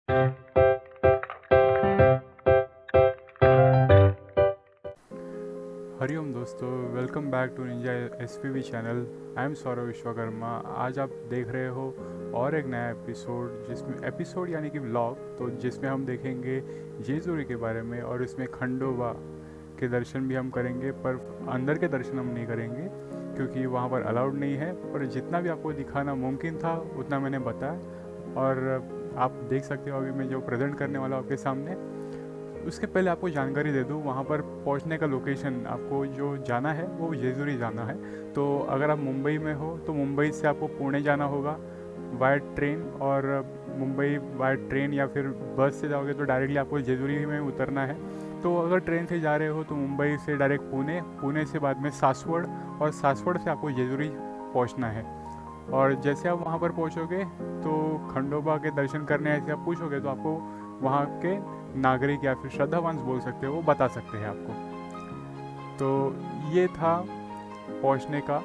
हरिओम दोस्तों, welcome back to ninja SPV channel. I am Saurabh Vishwakarma. आज आप देख रहे हो और एक नया एपिसोड, जिसमें एपिसोड यानी कि व्लॉग, तो जिसमें हम देखेंगे जेजुरी के बारे में और इसमें खंडोबा के दर्शन भी हम करेंगे। पर अंदर के दर्शन हम नहीं करेंगे क्योंकि वहाँ पर अलाउड नहीं है। पर जितना भी आपको दिखाना मुमकिन था उतना मैंने बताया, और आप देख सकते हो अभी मैं जो प्रेजेंट करने वाला हूँ आपके सामने। उसके पहले आपको जानकारी दे दूँ, वहाँ पर पहुँचने का लोकेशन, आपको जो जाना है वो जेजुरी जाना है। तो अगर आप मुंबई में हो तो मुंबई से आपको पुणे जाना होगा बाय ट्रेन, और मुंबई बाय ट्रेन या फिर बस से जाओगे तो डायरेक्टली आपको जेजुरी में उतरना है। तो अगर ट्रेन से जा रहे हो तो मुंबई से डायरेक्ट पुणे, पुणे से बाद में सासवड़, और सासवड़ से आपको जेजुरी पहुंचना है। और जैसे आप वहाँ पर पहुँचोगे तो खंडोबा के दर्शन करने ऐसे आप पूछोगे तो आपको वहाँ के नागरिक या फिर श्रद्धावांस बोल सकते हो, वो बता सकते हैं आपको। तो ये था पहुँचने का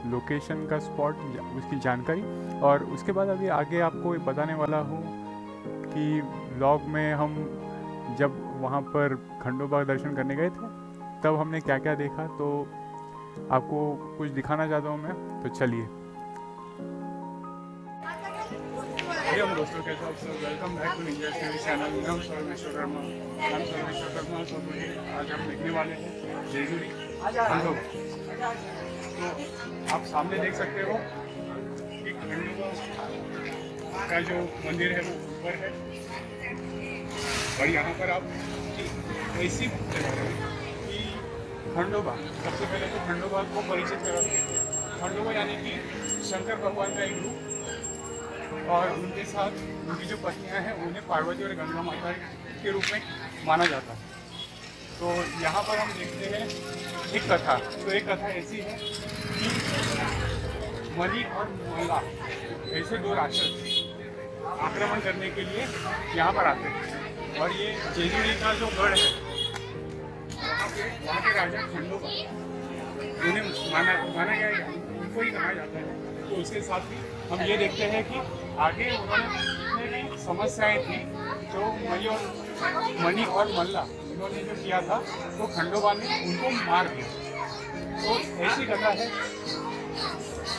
लोकेशन का स्पॉट, उसकी जानकारी। और उसके बाद अभी आगे आपको ये बताने वाला हूँ कि व्लॉग में हम जब वहाँ पर खंडोबा दर्शन करने गए थे तब हमने क्या क्या देखा, तो आपको कुछ दिखाना चाहता हूँ मैं। तो चलिए। हम दोस्तों, कैसे आप सब? Welcome back to ninja TV channel. हम सौरभ विश्वकर्मा। तो आज हम देखने वाले हैं जेजुरी खंडोबा। तो आप सामने देख सकते हो कि खंडोबा का जो मंदिर है वो ऊपर है, और यहाँ पर आप ऐसी जगह है कि खंडोबा, सबसे पहले तो खंडोबा को परिचित कराते हैं। खंडोबा यानी कि शंकर भगवान का एक रूप, और उनके साथ उनकी जो पत्नियां हैं उन्हें पार्वती और गंगा माता के रूप में माना जाता है। तो यहाँ पर हम देखते हैं एक कथा। तो एक कथा ऐसी है कि मली और मोहल्ला ऐसे दो राक्षस आक्रमण करने के लिए यहाँ पर आते हैं, और ये जेजुरी का जो गढ़ है वहाँ के राजा खंडोबा, उन्हें माना गया है, उनको ही कहा जाता है। तो उसके साथ ही हम ये देखते हैं कि आगे उन्होंने भी समस्याएं थी जो मनी और मल्ला इन्होंने जो किया था, तो खंडोबा ने उनको मार दिया। तो ऐसी कथा है।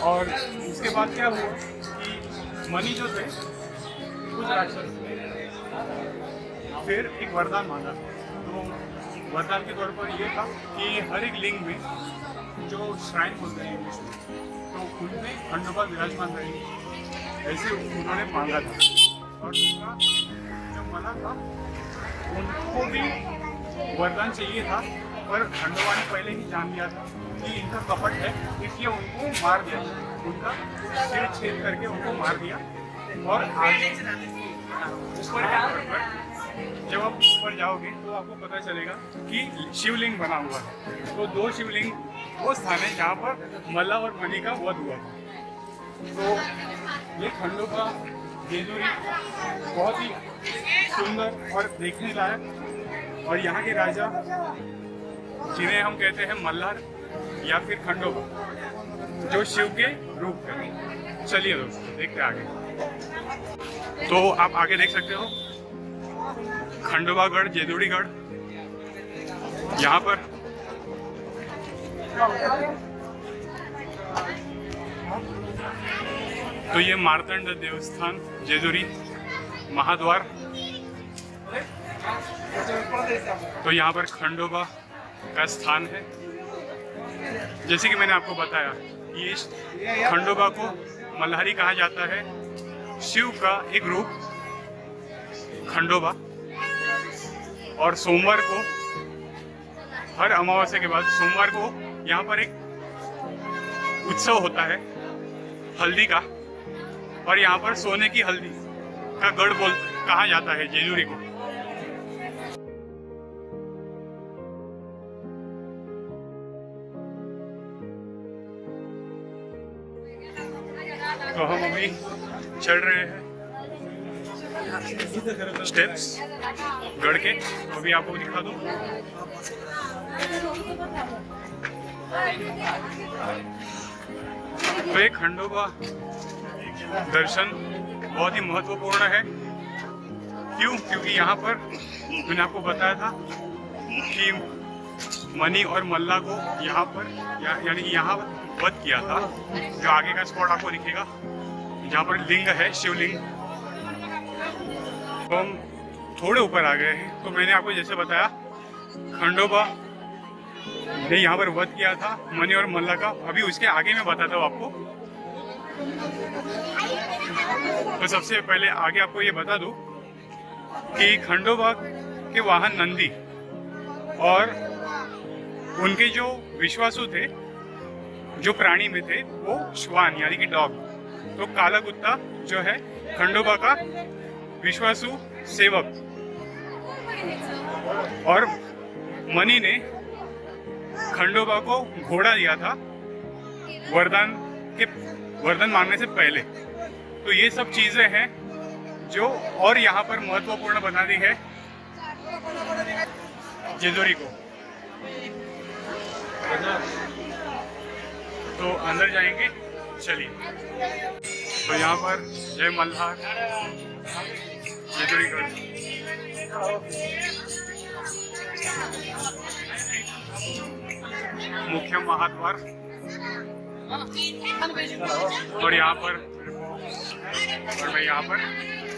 और उसके बाद क्या हुआ कि मनी जो थे कुछ राक्षस फिर एक वरदान मांगा। तो वरदान के तौर पर ये था कि हर एक लिंग में जो श्राइन होते हैं इंग्लिश में, तो उनमें खंडोबा विराजमान रहेंगे, ऐसे उन्होंने मांगा था। और दूसरा जो मना था, उनको भी वरदान चाहिए था, पर खंडोबा ने पहले ही जान लिया था कि इनका कपट है, इसलिए उनको मार दिया। उनका सिर छेद करके उनको मार दिया। और आगे ऊपर जब आप ऊपर जाओगे तो आपको पता चलेगा कि शिवलिंग बना हुआ है। तो दो शिवलिंग वो स्थान है जहाँ पर मल्ला और मनी का वध हुआ था। तो ये खंडोबा जेजुरी बहुत ही सुंदर और देखने लायक, और यहाँ के राजा जिन्हें हम कहते हैं मल्हार या फिर खंडोबा, जो शिव के रूप है। चलिए दोस्तों, देखते आगे। तो आप आगे देख सकते हो खंडोबागढ़, जेजुरीगढ़। यहाँ पर तो ये मार्तंड देवस्थान जेजुरी महाद्वार। तो यहाँ पर खंडोबा का स्थान है। जैसे कि मैंने आपको बताया, ये खंडोबा को मल्हारी कहा जाता है, शिव का एक रूप खंडोबा। और सोमवार को, हर अमावस्या के बाद सोमवार को यहाँ पर एक उत्सव होता है हल्दी का, और यहाँ पर सोने की हल्दी का गढ़ कहा जाता है जेजुरी को। तो हम अभी चढ़ रहे हैं स्टेप्स गढ़ के, अभी आपको दिखा दूं। तो ये खंडोबा दर्शन बहुत ही महत्वपूर्ण है, क्यों? क्योंकि यहाँ पर मैंने आपको बताया था कि मनी और मल्ला को यहाँ पर यानी कि यहाँ वध किया था। जो आगे का स्पॉट आपको दिखेगा जहाँ पर लिंग है, शिवलिंग। तो हम थोड़े ऊपर आ गए हैं। तो मैंने आपको जैसे बताया खंडोबा ने यहाँ पर वध किया था मनी और मल्ला का। अभी उसके आगे मैं बताता हूँ आपको। तो सबसे पहले आगे आपको ये बता दूं कि खंडोबा के वाहन नंदी और उनके जो विश्वासु थे, जो प्राणी में थे, वो श्वान यानी कि डॉग। तो काला कुत्ता जो है खंडोबा का विश्वासु सेवक, और मनी ने खंडोबा को घोड़ा दिया था वरदान मांगने से पहले। तो ये सब चीजें हैं जो और यहाँ पर महत्वपूर्ण बना दी है जेजोरी को। तो अंदर जाएंगे, चलिए। तो यहाँ पर जय मल्हार, जेजोरीगढ़। मुख्य महाद्वार, और यहाँ पर और मैं यहाँ पर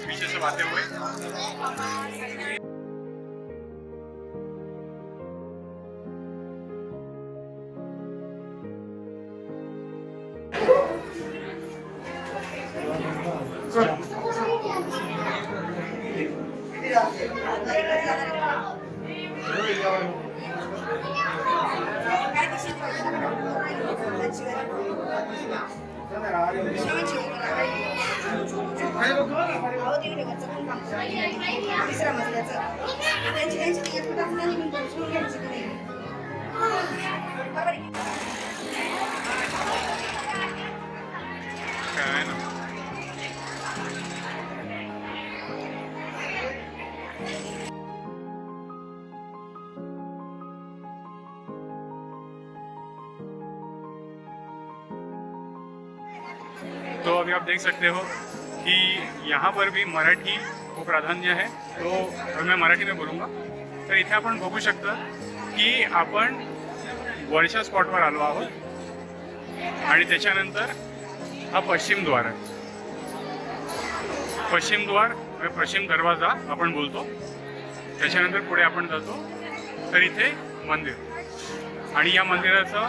पीछे से आते हुए तो अभी आप देख सकते हो कि यहाँ पर भी मराठी को प्राधान्य है। तो मैं मराठी में बोलूँगा। तर इथे आपण बघू शकता की आपण वरच्या स्पॉटवर आलो आहोत आणि त्याच्यानंतर हा पश्चिम द्वार आहे। पश्चिम द्वार पश्चिम दरवाजा आपण बोलतो। त्याच्यानंतर पुढे आपण जातो तर इथे मंदिर, आणि या मंदिराचं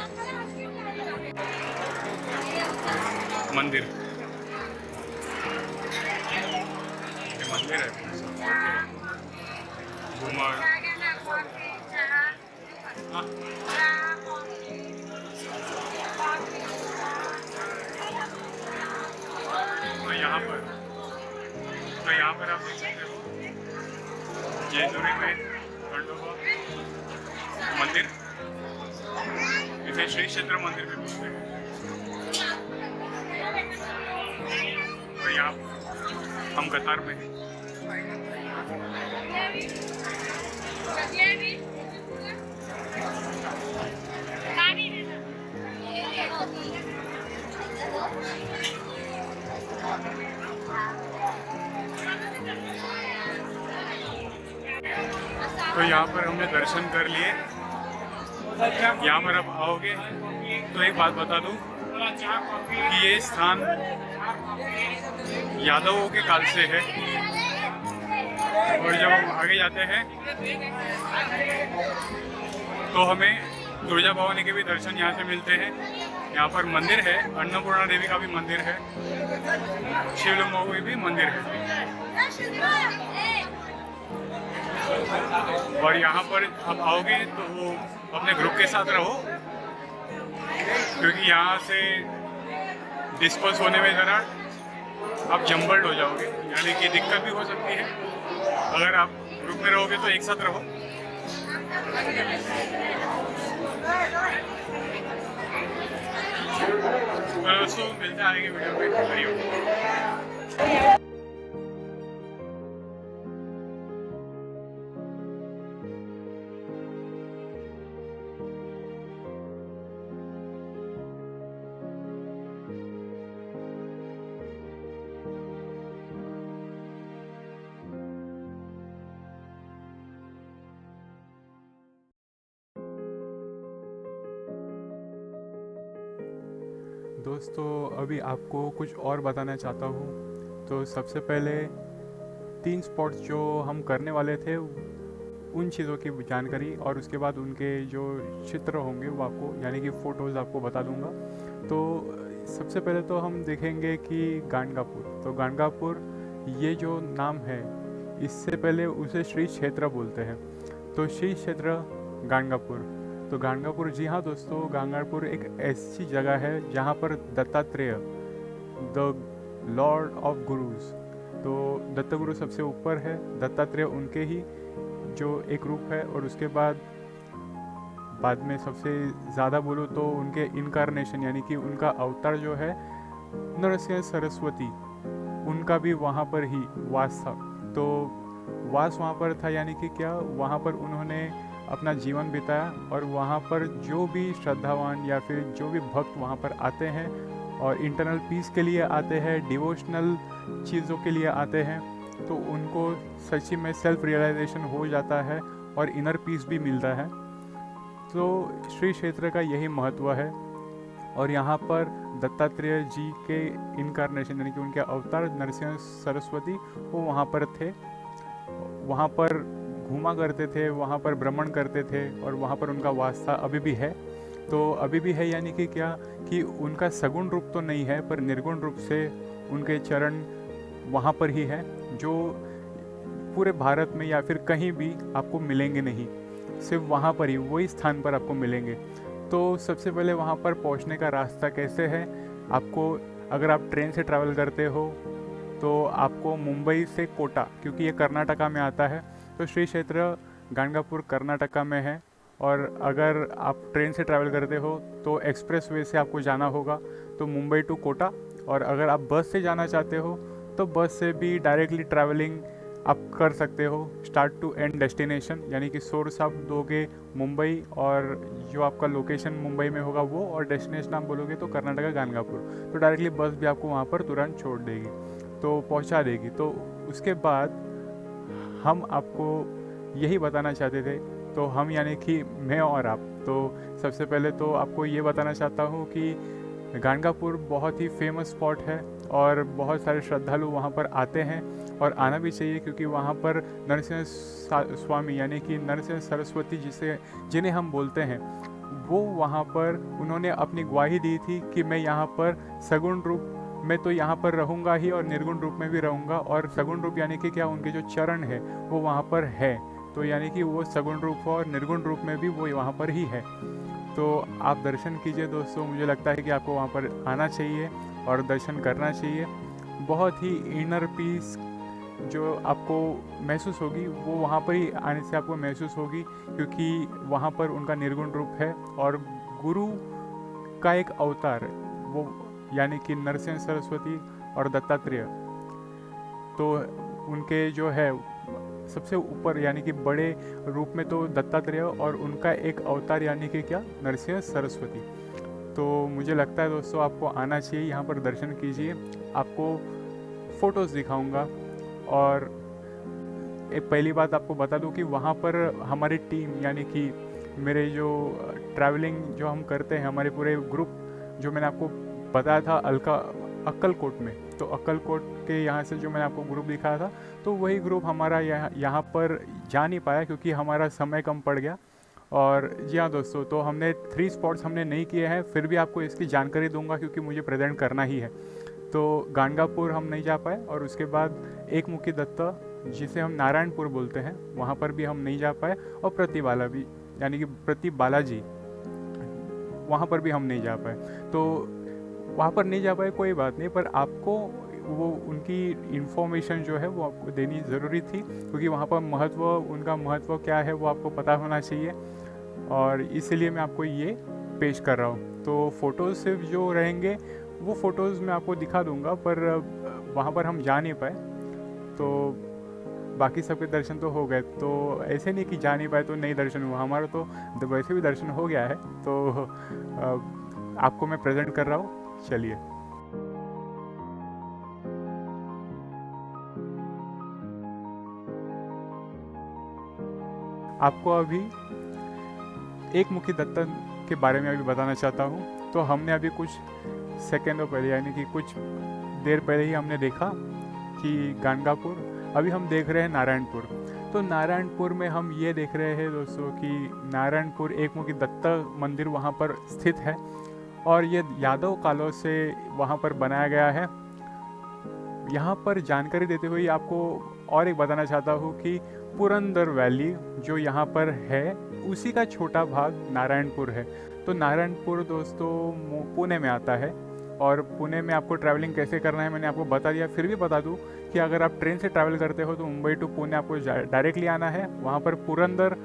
मंदिर है घुमर। तो यहाँ पर आप देख सकते हो जेजुरी में खंडोबा मंदिर, इसे श्री क्षेत्र मंदिर भी बोलते हैं। तो यहाँ हम कतार में हैं। तो यहाँ पर हमने दर्शन कर लिए। यहाँ पर आप आओगे तो एक बात बता दूं कि ये स्थान यादवों के काल से है, और जब हम आगे जाते हैं तो हमें दुर्गा भवानी के भी दर्शन यहाँ से मिलते हैं। यहाँ पर मंदिर है, अन्नपूर्णा देवी का भी मंदिर है, शिवलिंगों का भी मंदिर है। और यहाँ पर आप आओगे तो अपने ग्रुप के साथ रहो, क्योंकि यहाँ से डिस्पर्स होने में ज़रा आप जम्बल्ड हो जाओगे, यानी कि दिक्कत भी हो सकती है। अगर आप ग्रुप में रहोगे तो एक साथ रहो। तो दोस्तों मिलते हैं आगे की वीडियो में। हरिओम। दोस्तों अभी आपको कुछ और बताना चाहता हूँ। तो सबसे पहले 3 स्पॉट्स जो हम करने वाले थे उन चीज़ों की जानकारी, और उसके बाद उनके जो चित्र होंगे वो आपको यानी कि फ़ोटोज़ आपको बता दूंगा। तो सबसे पहले तो हम देखेंगे कि गाणगापुर। तो गाणगापुर ये जो नाम है, इससे पहले उसे श्री क्षेत्र बोलते हैं। तो श्री क्षेत्र गाणगापुर। तो गाणगापुर, जी हाँ दोस्तों, गाणगापुर एक ऐसी जगह है जहाँ पर Dattatreya, the Lord of gurus, तो दत्तगुरु सबसे ऊपर है, दत्तात्रेय उनके ही जो एक रूप है। और उसके बाद में सबसे ज़्यादा बोलूँ तो उनके इनकारनेशन यानी कि उनका अवतार जो है नरसिंह सरस्वती, उनका भी वहाँ पर ही वास था। तो वास वहाँ पर था यानी कि क्या, वहाँ पर उन्होंने अपना जीवन बिताया, और वहाँ पर जो भी श्रद्धावान या फिर जो भी भक्त वहाँ पर आते हैं और इंटरनल पीस के लिए आते हैं, डिवोशनल चीज़ों के लिए आते हैं, तो उनको सच्ची में सेल्फ रियलाइजेशन हो जाता है और इनर पीस भी मिलता है। तो श्री क्षेत्र का यही महत्व है। और यहाँ पर दत्तात्रेय जी के इनकारनेशन यानी कि उनके अवतार नरसिंह सरस्वती वो वहाँ पर थे, वहाँ पर घूमा करते थे, वहाँ पर भ्रमण करते थे, और वहाँ पर उनका वास था, अभी भी है। तो अभी भी है यानी कि क्या, कि उनका सगुण रूप तो नहीं है पर निर्गुण रूप से उनके चरण वहाँ पर ही है, जो पूरे भारत में या फिर कहीं भी आपको मिलेंगे नहीं, सिर्फ वहाँ पर ही, वही स्थान पर आपको मिलेंगे। तो सबसे पहले वहाँ पर पहुँचने का रास्ता कैसे है, आपको अगर आप ट्रेन से ट्रैवल करते हो तो आपको मुंबई से कोटा, क्योंकि ये कर्नाटका में आता है, तो श्री क्षेत्र गाणगापुर कर्नाटका में है। और अगर आप ट्रेन से ट्रैवल करते हो तो एक्सप्रेस वे से आपको जाना होगा, तो मुंबई टू कोटा। और अगर आप बस से जाना चाहते हो तो बस से भी डायरेक्टली ट्रैवलिंग आप कर सकते हो, स्टार्ट टू एंड डेस्टिनेशन, यानी कि सोर्स आप दोगे मुंबई और जो आपका लोकेशन मुंबई में होगा वो, और डेस्टिनेशन आप बोलोगे तो कर्नाटका गाणगापुर, तो डायरेक्टली बस भी आपको वहाँ पर तुरंत छोड़ देगी, तो पहुँचा देगी। तो उसके बाद हम आपको यही बताना चाहते थे, तो हम यानी कि मैं और आप, तो सबसे पहले तो आपको ये बताना चाहता हूँ कि गाणगापुर बहुत ही फेमस स्पॉट है और बहुत सारे श्रद्धालु वहाँ पर आते हैं, और आना भी चाहिए, क्योंकि वहाँ पर नरसिंह स्वामी यानी कि नरसिंह सरस्वती जिन्हें हम बोलते हैं, वो वहाँ पर उन्होंने अपनी ग्वाही दी थी कि मैं यहाँ पर सगुण रूप में तो यहाँ पर रहूँगा ही और निर्गुण रूप में भी रहूँगा। और सगुण रूप यानी कि क्या, उनके जो चरण है वो वहाँ पर है, तो यानी कि वो सगुण रूप और निर्गुण रूप में भी वो वहाँ पर ही है। तो आप दर्शन कीजिए दोस्तों, मुझे लगता है कि आपको वहाँ पर आना चाहिए और दर्शन करना चाहिए। बहुत ही इनर पीस जो आपको महसूस होगी वो वहाँ पर ही आने से आपको महसूस होगी, क्योंकि वहाँ पर उनका निर्गुण रूप है और गुरु का एक अवतार वो यानी कि नरसिंह सरस्वती और दत्तात्रेय, तो उनके जो है सबसे ऊपर यानी कि बड़े रूप में तो दत्तात्रेय, और उनका एक अवतार यानी कि क्या, नरसिंह सरस्वती। तो मुझे लगता है दोस्तों आपको आना चाहिए, यहाँ पर दर्शन कीजिए। आपको फ़ोटोज़ दिखाऊंगा। और एक पहली बात आपको बता दूं कि वहाँ पर हमारी टीम यानी कि मेरे जो ट्रैवलिंग जो हम करते हैं, हमारे पूरे ग्रुप, जो मैंने आपको बताया था अक्कलकोट में, तो अक्कलकोट के यहाँ से जो मैंने आपको ग्रुप दिखाया था, तो वही ग्रुप हमारा यहाँ पर जा नहीं पाया क्योंकि हमारा समय कम पड़ गया। और जी हाँ दोस्तों, तो हमने 3 स्पॉट्स हमने नहीं किए हैं, फिर भी आपको इसकी जानकारी दूंगा क्योंकि मुझे प्रेजेंट करना ही है। तो गाणगापुर हम नहीं जा पाए, और उसके बाद एक मुखी दत्ता जिसे हम नारायणपुर बोलते हैं, वहाँ पर भी हम नहीं जा पाए, और प्रतिबाला भी यानी कि प्रति बालाजी, वहाँ पर भी हम नहीं जा पाए। तो वहाँ पर नहीं जा पाए कोई बात नहीं, पर आपको वो उनकी इन्फॉर्मेशन जो है वो आपको देनी ज़रूरी थी, क्योंकि वहाँ पर उनका महत्व क्या है वो आपको पता होना चाहिए, और इसीलिए मैं आपको ये पेश कर रहा हूँ। तो फ़ोटोज़ सिर्फ जो रहेंगे वो फ़ोटोज़ मैं आपको दिखा दूँगा, पर वहाँ पर हम जा नहीं पाए, तो बाकी सबके दर्शन तो हो गए। तो ऐसे नहीं कि जा नहीं पाए तो नहीं दर्शन हुआ, हमारा तो वैसे भी दर्शन हो गया है। तो आपको मैं प्रेजेंट कर रहा हूँ, चलिए। आपको अभी एक मुखी दत्ता के बारे में अभी बताना चाहता हूँ। तो हमने अभी कुछ सेकेंडों पहले यानी कि कुछ देर पहले ही हमने देखा कि गाणगापुर, अभी हम देख रहे हैं नारायणपुर। तो नारायणपुर में हम ये देख रहे हैं दोस्तों कि नारायणपुर एकमुखी दत्ता मंदिर वहाँ पर स्थित है और ये यादव कालों से वहाँ पर बनाया गया है। यहाँ पर जानकारी देते हुए आपको और एक बताना चाहता हूँ कि पुरंदर वैली जो यहाँ पर है उसी का छोटा भाग नारायणपुर है। तो नारायणपुर दोस्तों पुणे में आता है और पुणे में आपको ट्रैवलिंग कैसे करना है मैंने आपको बता दिया। फिर भी बता दूं कि अगर आप ट्रेन से ट्रैवल करते हो तो मुंबई टू पुणे आपको डायरेक्टली आना है। वहाँ पर पुरंदर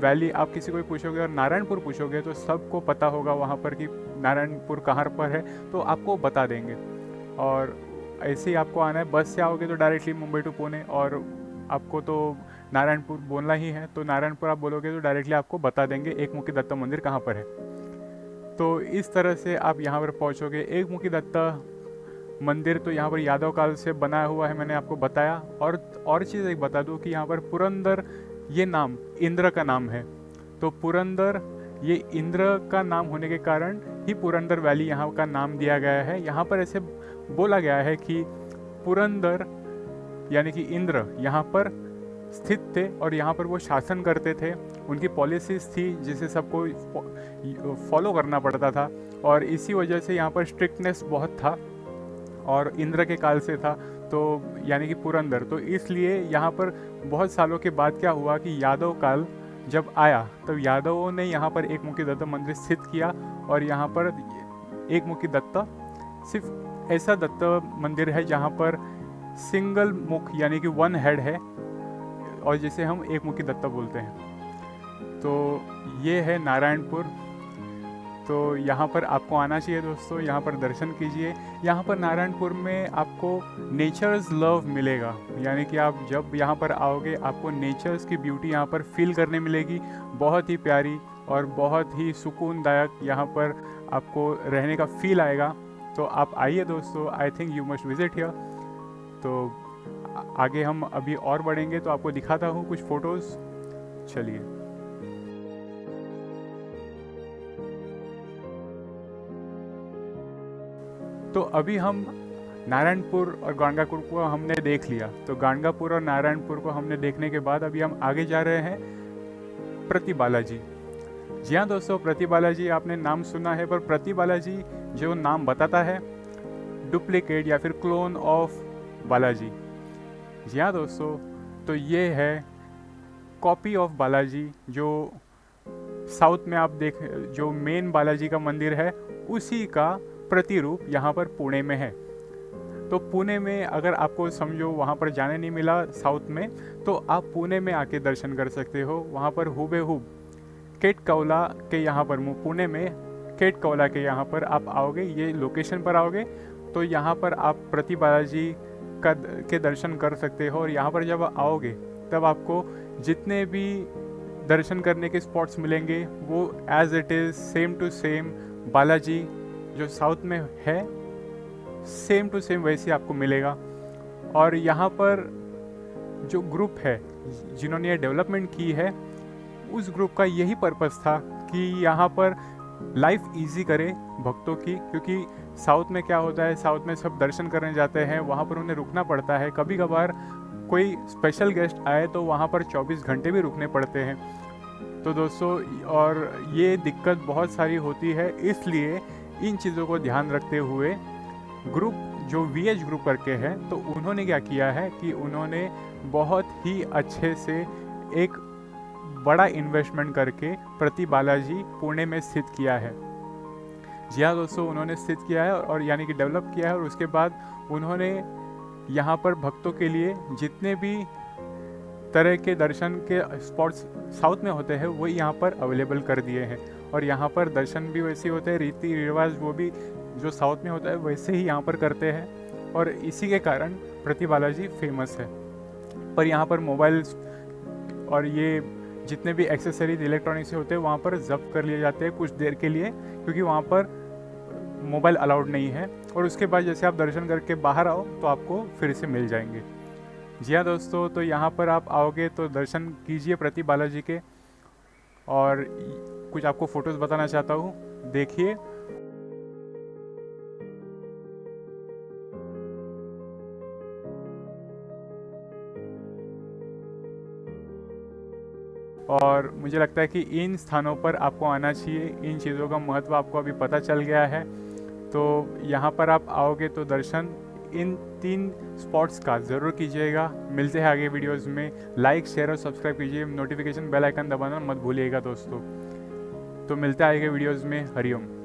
वैली आप किसी को भी पूछोगे और नारायणपुर पूछोगे तो सबको पता होगा वहाँ पर कि नारायणपुर कहाँ पर है, तो आपको बता देंगे। और ऐसे ही आपको आना है, बस से आओगे तो डायरेक्टली मुंबई टू पुणे, और आपको तो नारायणपुर बोलना ही है तो नारायणपुर आप बोलोगे तो डायरेक्टली आपको बता देंगे एकमुखी दत्ता मंदिर कहाँ पर है। तो इस तरह से आप यहाँ पर पहुँचोगे। एकमुखी दत्ता मंदिर तो यहाँ पर यादव काल से बनाया हुआ है, मैंने आपको बताया। और चीज़ एक बता दूँ कि यहाँ पर पुरंदर ये नाम इंद्र का नाम है। तो पुरंदर ये इंद्र का नाम होने के कारण ही पुरंदर वैली यहाँ का नाम दिया गया है। यहाँ पर ऐसे बोला गया है कि पुरंदर यानी कि इंद्र यहाँ पर स्थित थे और यहाँ पर वो शासन करते थे। उनकी पॉलिसीज़ थी जिसे सबको फॉलो करना पड़ता था और इसी वजह से यहाँ पर स्ट्रिक्टनेस बहुत था और इंद्र के काल से था, तो यानी कि पुरंदर। तो इसलिए यहाँ पर बहुत सालों के बाद क्या हुआ कि यादव काल जब आया तब यादवों ने यहाँ पर एकमुखी दत्ता मंदिर स्थित किया और यहाँ पर एकमुखी दत्ता सिर्फ ऐसा दत्ता मंदिर है जहाँ पर सिंगल मुख यानी कि वन हेड है और जिसे हम एकमुखी दत्ता बोलते हैं। तो ये है नारायणपुर। तो यहाँ पर आपको आना चाहिए दोस्तों, यहाँ पर दर्शन कीजिए। यहाँ पर नारायणपुर में आपको नेचर्स लव मिलेगा, यानी कि आप जब यहाँ पर आओगे आपको नेचर्स की ब्यूटी यहाँ पर फील करने मिलेगी। बहुत ही प्यारी और बहुत ही सुकूनदायक यहाँ पर आपको रहने का फील आएगा। तो आप आइए दोस्तों, I think you must visit here. तो आगे हम अभी और बढ़ेंगे तो आपको दिखाता हूँ कुछ फ़ोटोज़। चलिए। तो अभी हम नारायणपुर और गाणगापुर को हमने देख लिया। तो गाणगापुर और नारायणपुर को हमने देखने के बाद अभी हम आगे जा रहे हैं प्रति बालाजी। जी हाँ दोस्तों, प्रति बालाजी आपने नाम सुना है, पर प्रति बालाजी जो नाम बताता है डुप्लीकेट या फिर क्लोन ऑफ बालाजी। जी हाँ दोस्तों, तो ये है कॉपी ऑफ बालाजी जो साउथ में आप देख, जो मेन बालाजी का मंदिर है उसी का प्रतिरूप यहाँ पर पुणे में है। तो पुणे में अगर आपको समझो वहाँ पर जाने नहीं मिला साउथ में, तो आप पुणे में आके दर्शन कर सकते हो। वहाँ पर हुबेहूब केट-कौला के यहाँ पर, पुणे में केट-कौला के यहाँ पर आप आओगे, ये लोकेशन पर आओगे तो यहाँ पर आप प्रति बालाजी के दर्शन कर सकते हो। और यहाँ पर जब आओगे तब आपको जितने भी दर्शन करने के स्पॉट्स मिलेंगे वो as it is same to same Balaji जो साउथ में है सेम टू सेम वैसे आपको मिलेगा। और यहाँ पर जो ग्रुप है जिन्होंने ये डेवलपमेंट की है, उस ग्रुप का यही पर्पस था कि यहाँ पर लाइफ इजी करे भक्तों की, क्योंकि साउथ में क्या होता है, साउथ में सब दर्शन करने जाते हैं, वहाँ पर उन्हें रुकना पड़ता है। कभी कभार कोई स्पेशल गेस्ट आए तो वहाँ पर 24 घंटे भी रुकने पड़ते हैं। तो दोस्तों, और ये दिक्कत बहुत सारी होती है, इसलिए इन चीज़ों को ध्यान रखते हुए ग्रुप जो VH ग्रुप करके है, तो उन्होंने क्या किया है कि उन्होंने बहुत ही अच्छे से एक बड़ा इन्वेस्टमेंट करके प्रति बालाजी पुणे में स्थित किया है। जी हाँ दोस्तों, उन्होंने स्थित किया है और यानी कि डेवलप किया है, और उसके बाद उन्होंने यहाँ पर भक्तों के लिए जितने भी तरह के दर्शन के स्पॉट्स साउथ में होते हैं वो यहाँ पर अवेलेबल कर दिए हैं। और यहाँ पर दर्शन भी वैसे होते हैं, रीति रिवाज वो भी जो साउथ में होता है वैसे ही यहाँ पर करते हैं, और इसी के कारण प्रति बालाजी फेमस है। पर यहाँ पर मोबाइल्स और ये जितने भी एक्सेसरीज इलेक्ट्रॉनिक से होते हैं वहाँ पर जब्त कर लिए जाते हैं कुछ देर के लिए, क्योंकि वहाँ पर मोबाइल अलाउड नहीं है। और उसके बाद जैसे आप दर्शन करके बाहर आओ तो आपको फिर से मिल जाएंगे। जी हाँ दोस्तों, तो यहाँ पर आप आओगे तो दर्शन कीजिए प्रति बालाजी के। और कुछ आपको फ़ोटोज़ बताना चाहता हूँ, देखिए। और मुझे लगता है कि इन स्थानों पर आपको आना चाहिए। इन चीज़ों का महत्व आपको अभी पता चल गया है। तो यहाँ पर आप आओगे तो दर्शन इन 3 स्पॉट्स का ज़रूर कीजिएगा। मिलते हैं आगे वीडियोस में। लाइक, शेयर और सब्सक्राइब कीजिए। नोटिफिकेशन बेल आइकन दबाना मत भूलिएगा दोस्तों। तो मिलते हैं आगे वीडियोस में। हरिओम।